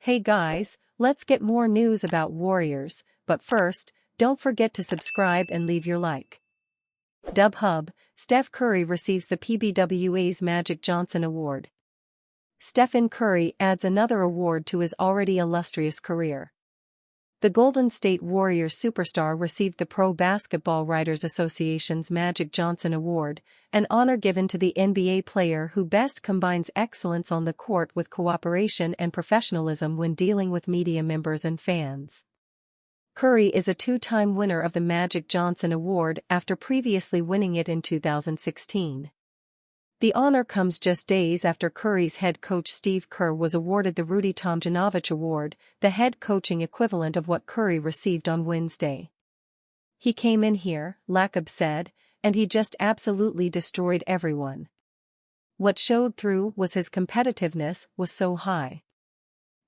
Hey guys, let's get more news about Warriors, but first, don't forget to subscribe and leave your like. Hub, Steph Curry receives the PBWA's Magic Johnson Award. Stephen Curry adds another award to his already illustrious career. The Golden State Warriors superstar received the Pro Basketball Writers Association's Magic Johnson Award, an honor given to the NBA player who best combines excellence on the court with cooperation and professionalism when dealing with media members and fans. Curry is a two-time winner of the Magic Johnson Award after previously winning it in 2016. The honor comes just days after Curry's head coach Steve Kerr was awarded the Rudy Tomjanovich Award, the head coaching equivalent of what Curry received on Wednesday. "He came in here," Lacob said, "and he just absolutely destroyed everyone. What showed through was his competitiveness was so high.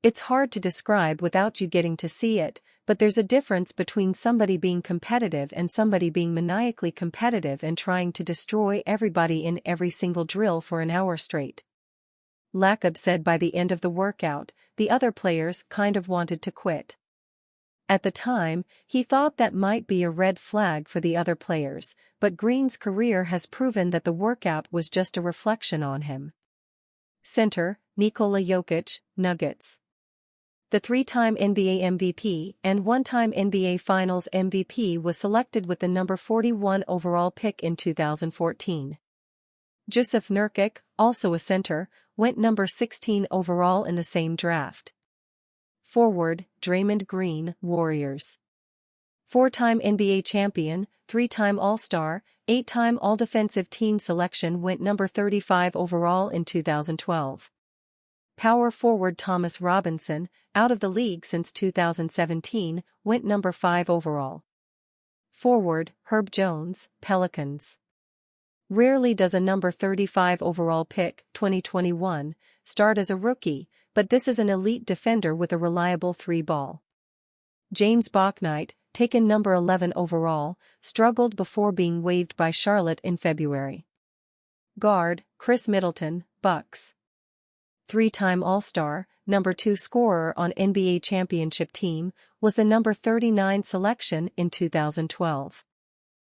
It's hard to describe without you getting to see it, but there's a difference between somebody being competitive and somebody being maniacally competitive and trying to destroy everybody in every single drill for an hour straight." Lacob said by the end of the workout, the other players kind of wanted to quit. At the time, he thought that might be a red flag for the other players, but Green's career has proven that the workout was just a reflection on him. Center, Nikola Jokic, Nuggets. The three-time NBA MVP and one-time NBA Finals MVP was selected with the number 41 overall pick in 2014. Jusuf Nurkic, also a center, went number 16 overall in the same draft. Forward, Draymond Green, Warriors. Four-time NBA champion, three-time All-Star, eight-time All-Defensive Team selection went number 35 overall in 2012. Power forward Thomas Robinson, out of the league since 2017, went number 5 overall. Forward, Herb Jones, Pelicans. Rarely does a number 35 overall pick, 2021, start as a rookie, but this is an elite defender with a reliable three-ball. James Bouknight, taken number 11 overall, struggled before being waived by Charlotte in February. Guard, Chris Middleton, Bucks. Three-time All-Star, number 2 scorer on NBA championship team, was the number 39 selection in 2012.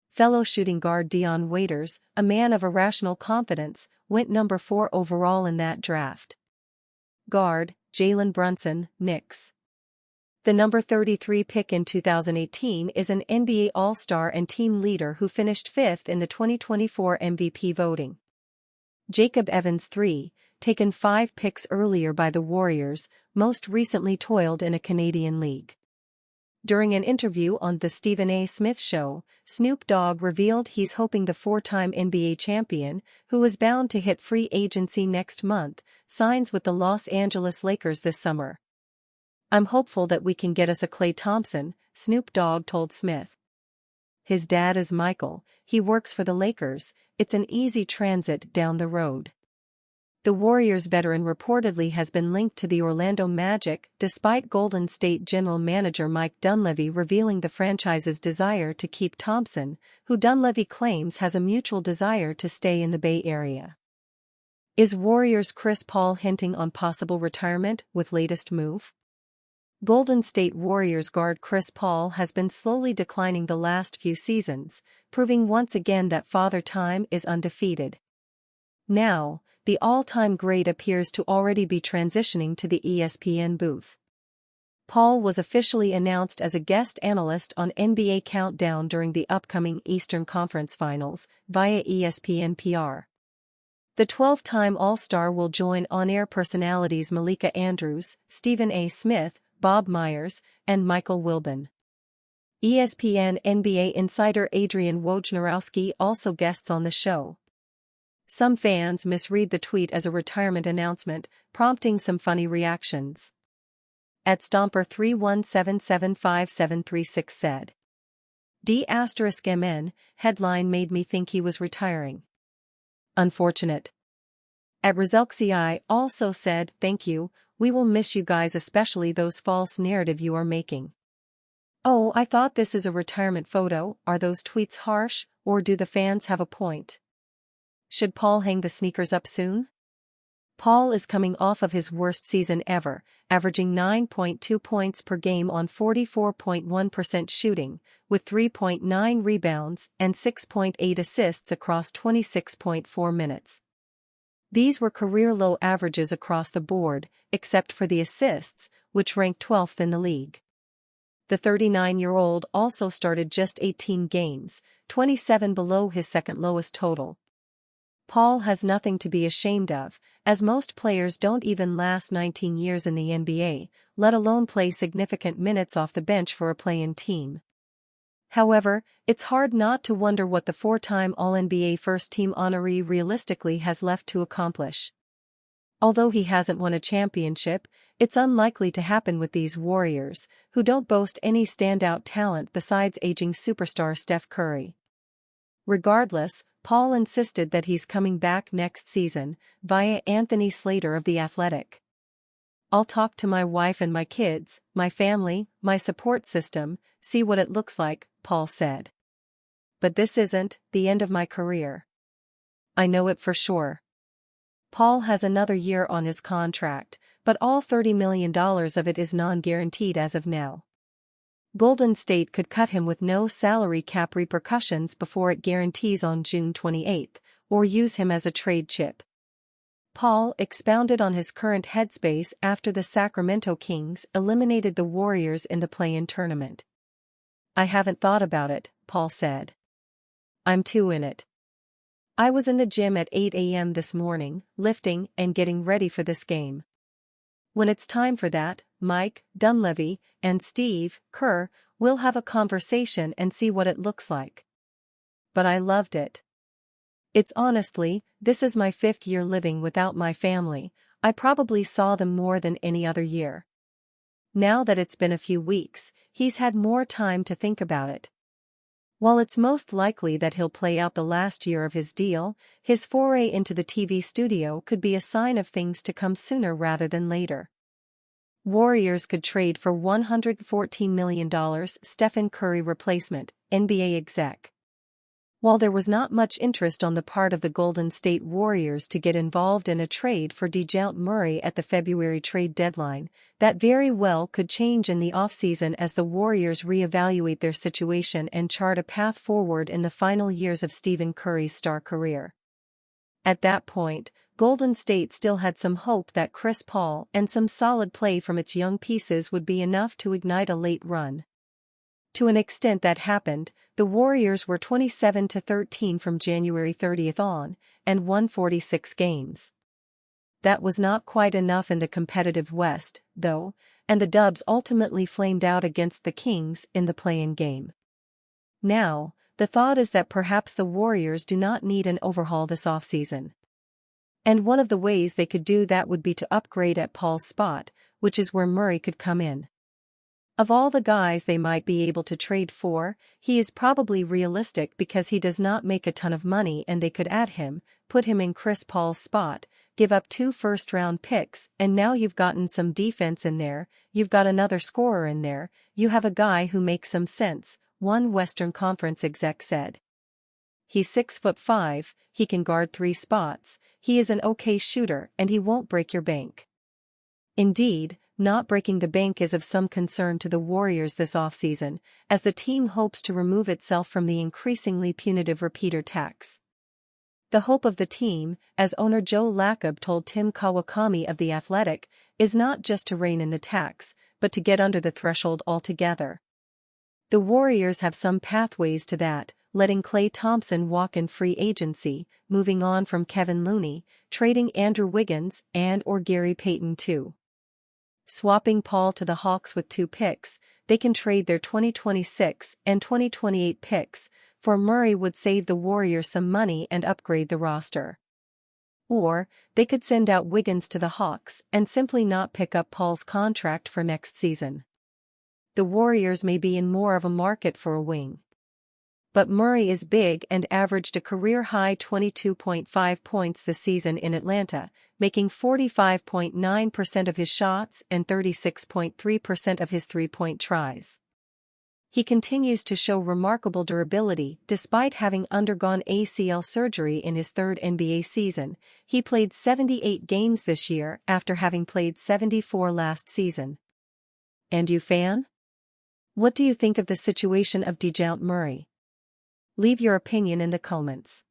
Fellow shooting guard Dion Waiters, a man of irrational confidence, went number 4 overall in that draft. Guard, Jalen Brunson, Knicks. The number 33 pick in 2018 is an NBA All-Star and team leader who finished 5th in the 2024 MVP voting. Jacob Evans III, taken 5 picks earlier by the Warriors, most recently toiled in a Canadian league. During an interview on The Stephen A. Smith Show, Snoop Dogg revealed he's hoping the four-time NBA champion, who is bound to hit free agency next month, signs with the Los Angeles Lakers this summer. "I'm hopeful that we can get us a Klay Thompson," Snoop Dogg told Smith. His dad is Michael, he works for the Lakers, it's an easy transit down the road. The Warriors veteran reportedly has been linked to the Orlando Magic despite Golden State general manager Mike Dunleavy revealing the franchise's desire to keep Thompson, who Dunleavy claims has a mutual desire to stay in the Bay Area. Is Warriors' Chris Paul hinting on possible retirement with latest move? Golden State Warriors guard Chris Paul has been slowly declining the last few seasons, proving once again that Father Time is undefeated. Now, the all-time great appears to already be transitioning to the ESPN booth. Paul was officially announced as a guest analyst on NBA Countdown during the upcoming Eastern Conference Finals, via ESPN PR. The 12-time All-Star will join on-air personalities Malika Andrews, Stephen A. Smith, Bob Myers, and Michael Wilbon. ESPN NBA insider Adrian Wojnarowski also guests on the show. Some fans misread the tweet as a retirement announcement, prompting some funny reactions. At Stomper31775736 said, D*MN, headline made me think he was retiring. Unfortunate. At Rizalxi also said, thank you, we will miss you guys, especially those false narrative you are making. Oh, I thought this is a retirement photo. Are those tweets harsh, or do the fans have a point? Should Paul hang the sneakers up soon? Paul is coming off of his worst season ever, averaging 9.2 points per game on 44.1% shooting, with 3.9 rebounds and 6.8 assists across 26.4 minutes. These were career-low averages across the board, except for the assists, which ranked 12th in the league. The 39-year-old also started just 18 games, 27 below his second-lowest total. Paul has nothing to be ashamed of, as most players don't even last 19 years in the NBA, let alone play significant minutes off the bench for a play-in team. However, it's hard not to wonder what the four-time All-NBA first-team honoree realistically has left to accomplish. Although he hasn't won a championship, it's unlikely to happen with these Warriors, who don't boast any standout talent besides aging superstar Steph Curry. Regardless, Paul insisted that he's coming back next season, via Anthony Slater of The Athletic. "I'll talk to my wife and my kids, my family, my support system, see what it looks like," Paul said. "But this isn't the end of my career. I know it for sure." Paul has another year on his contract, but all $30 million of it is non-guaranteed as of now. Golden State could cut him with no salary cap repercussions before it guarantees on June 28, or use him as a trade chip. Paul expounded on his current headspace after the Sacramento Kings eliminated the Warriors in the play-in tournament. "I haven't thought about it," Paul said. "I'm too in it. I was in the gym at 8 a.m. this morning, lifting and getting ready for this game. When it's time for that, Mike Dunleavy and Steve Kerr will have a conversation and see what it looks like. But I loved it. This is my 5th year living without my family. I probably saw them more than any other year. Now that it's been a few weeks, he's had more time to think about it. While it's most likely that he'll play out the last year of his deal, his foray into the TV studio could be a sign of things to come sooner rather than later. Warriors could trade for $114 million Stephen Curry replacement, NBA exec. While there was not much interest on the part of the Golden State Warriors to get involved in a trade for Dejounte Murray at the February trade deadline, that very well could change in the offseason as the Warriors reevaluate their situation and chart a path forward in the final years of Stephen Curry's star career. At that point, Golden State still had some hope that Chris Paul and some solid play from its young pieces would be enough to ignite a late run. To an extent that happened, the Warriors were 27-13 from January 30 on, and won 46 games. That was not quite enough in the competitive West, though, and the Dubs ultimately flamed out against the Kings in the play-in game. Now, the thought is that perhaps the Warriors do not need an overhaul this offseason. And one of the ways they could do that would be to upgrade at Paul's spot, which is where Murray could come in. Of all the guys they might be able to trade for, he is probably realistic because he does not make a ton of money and they could add him, put him in Chris Paul's spot, give up 2 first-round picks, and now you've gotten some defense in there, you've got another scorer in there, you have a guy who makes some sense, one Western Conference exec said. He's 6'5", he can guard 3 spots, he is an okay shooter and he won't break your bank. Indeed, not breaking the bank is of some concern to the Warriors this offseason, as the team hopes to remove itself from the increasingly punitive repeater tax. The hope of the team, as owner Joe Lacob told Tim Kawakami of The Athletic, is not just to rein in the tax, but to get under the threshold altogether. The Warriors have some pathways to that, letting Klay Thompson walk in free agency, moving on from Kevin Looney, trading Andrew Wiggins and/or Gary Payton too. Swapping Paul to the Hawks with 2 picks, they can trade their 2026 and 2028 picks, for Murray would save the Warriors some money and upgrade the roster. Or, they could send out Wiggins to the Hawks and simply not pick up Paul's contract for next season. The Warriors may be in more of a market for a wing. But Murray is big and averaged a career-high 22.5 points this season in Atlanta, making 45.9% of his shots and 36.3% of his three-point tries. He continues to show remarkable durability despite having undergone ACL surgery in his third NBA season. He played 78 games this year after having played 74 last season. And you, fan? What do you think of the situation of Dejounte Murray? Leave your opinion in the comments.